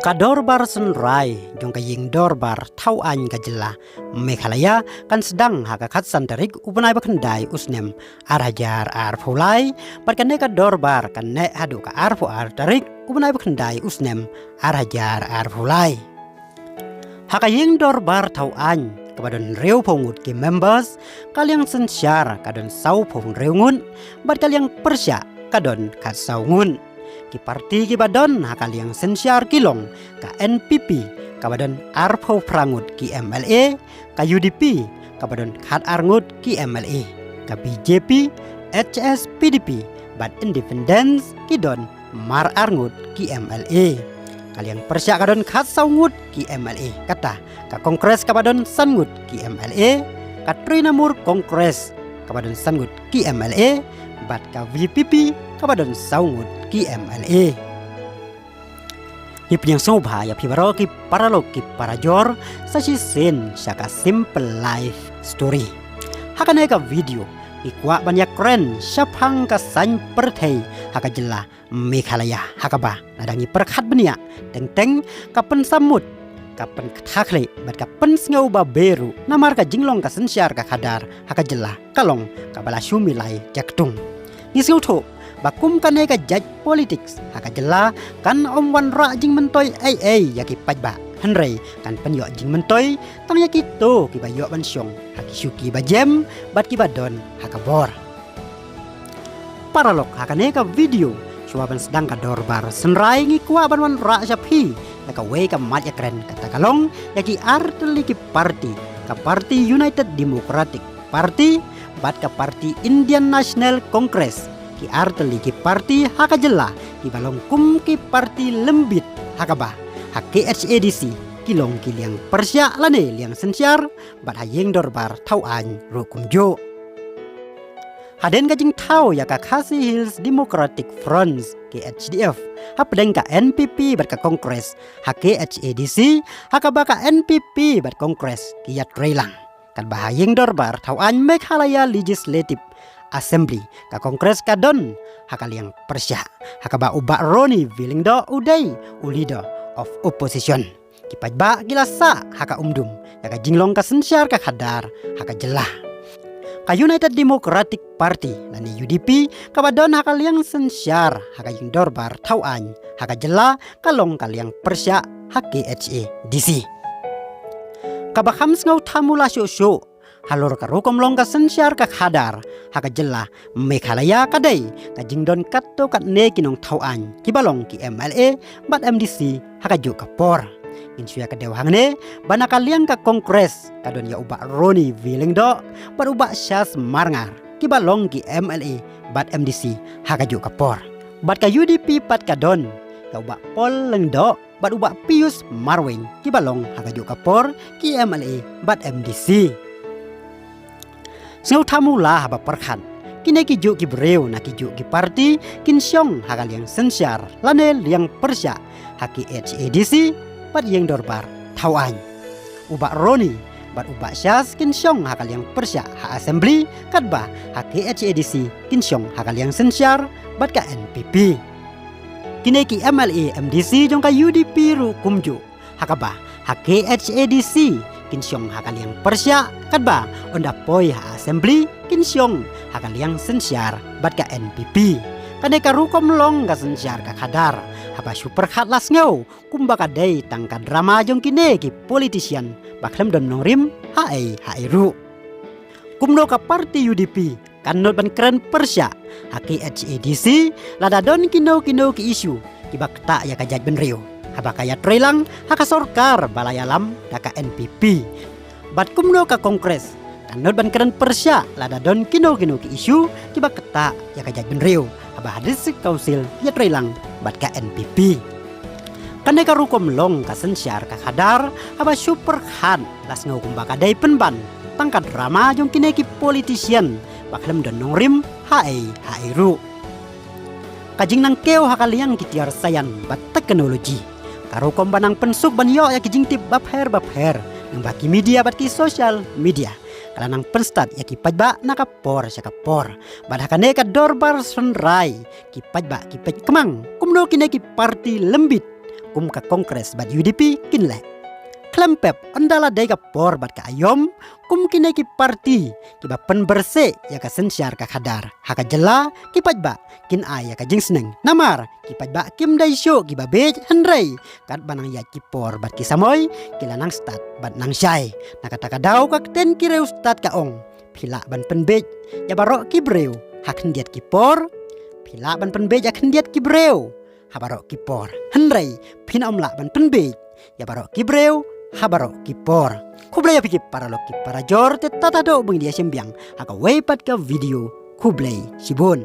Kadorbar senrai jong kaying dorbar tau an kajela Meghalaya kan sedang hakakat santerik upanai bakandai usnem arajar arfulai parkane kadorbar kan ne hadu ka arfu tarik upanai bakandai usnem arajar arfulai hakaying dorbar tau an kabadon reu pongut ki members kaliang sensyar kadon sau pong reungun bat kaliang persya kadon kat saungun ki parti ki badon hakaliang sensyar kilong ka NPP kabadon arpo prangut ki MLA ka UDP kabadon khat arngut ki MLA ka BJP HS PDP bad independence ki don mar arngut ki MLA kaliang persya kadon khat saungut ki MLA kata ka kongres kabadon sangut ki MLA ka Trinamur kongres kabadon sangut ki MLA bat ka VPP kabadon saungut ki MLA Ipnyang soba ya pibaro ki paralog ki parajor sashi sen syaka simple life story hakane ka video ikwa banyak keren syapang ka san perthei haka jela Meghalaya hakaba nadangi perkhat benia teng kapen samut kapen kthakle bat kapen sngo ba beru namar ka jinglong ka sensyar ka khadar haka jela kalong ka bala shumilai jaktung nisauto bakum kanai ka judge politics haka jela kan om wan ra jing mentoy ai yaki pajba hanrei kan penyo jing mentoy tang yaki to ki bayo ban syong haki syuki ba jem bat ki badon haka bor paralog hakane ka video suaban sedang ka dorbar senrai ngi kwa ban wan ra syapi ka we ka mat ya keren kata kalong yaki arteli ki party ka party United Democratic Party bat ka party Indian National Congress ki arteli ki parti haka jela ki balong kum ki parti lembit hakaba hak HADC kilong kiliang persya lane liang sensyar bat hayeng dorbar tauan rukum jo haden gajing tau ya ka Khasi Hills Democratic Front ki HDF hapdeng ka NPP bat ka kongres hak HADC hakaba ka NPP bat kongres ki yat relang kan bahayeng dorbar tauan Meghalaya Legislative Assembly ka kongres kadon hakaliang persya hakaba uba Roni Vilingdo udai leader of opposition kipajba gilasa haka umdum yaka jinglong ka sensyar ka khadar haka jelah ka United Democratic Party lani UDP kabadon hakaliang sensyar haka yung dorbar tauan haka jelah kalong kaliang persya hak HADC kabakam ngau tamula syo halor ka rukom long ka sensyar ka khadar haka jela Meghalaya kadai ka jingdon katto kat ne kinong tauan kibalong ki MLA bat MDC haka ju ka por insuya ka dewhangne bana kaliang ka kongres kadon ya uba Roni Vilingdo bat uba Syas Marngar kibalong ki MLA bat MDC haka ju ka por bat ka UDP pat kadon ka uba Pol Lengdo bat uba Pius Marwing kibalong haka ju ka por ki MLA bat MDC Sengau tamula haba perkhan kine ki ju ki breu na ki ju ki parti kin syong hakaliang sensyar lane liang persya haki HADC pat yeng dorbar tauan uba Roni bat uba Syas kin syong hakaliang persya ha assembly kadba haki HADC kin syong hakaliang sensyar bat ka NPP kine ki MLA MDC jong ka UDP ru kumju hakaba haki HADC kinsyong hakaliang persya kadba onda poi ha assembly kinsyong hakaliang sensyar bat ka NPP kane ka rukom long ka sensyar ka khadar haba super khat las ngau kumba ka dei tang ka drama jong kine ki politician baklem don norim hae ru kumno ka parti UDP kanot ban keren persya haki HADC lada don kino ki isu ki bakta ya ka jaj benrio habakaya trelang haka sorkar balayalam daka NPP bat kumno ka kongres kanot ban keren persya lada don kino ki isu kiba keta ya kajaj benriu haba hadis kausil ya trelang bat ka NPP kane ka rukom long ka sensyar ka khadar haba super khan las ngau kumba ka dai penban tangkat drama jong kine ki politician baklem don nongrim hae ru kajing nang keu hakaliang kitiar sayan bat teknologi karukom banang pensuk banyo ya kijing tip bapher nang baki media bat ki social media kalanang penstat ya ki pajba nakapor syakapor badhakane ka dorbar senrai ki pajba ki pej kemang kumno kine ki parti lembit kum ka kongres bat UDP kinle. Klempep andala dega por bat ka ayom kum kine ki parti ki ba pen berse ya ka sensyar ka khadar haka jela ki pajba kin ay ya ka jingsneng namar ki pajba kim dai syo ki ba bej henrei kat banang ya ki por bat ki samoy ki lanang stat bat nang syai nakata ka daw ka ten ki reu stat ka ong phila ban pen bej ya barok ki breu hak hendiat ki por phila ban pen bej hak hendiat ki breu ha barok ki por henrei phin omla ban pen bej ya barok ki breu habaro kipor kublay apiki para lo ki para jor te tata do bung dia sembiang haka weipat ka video kublay sibun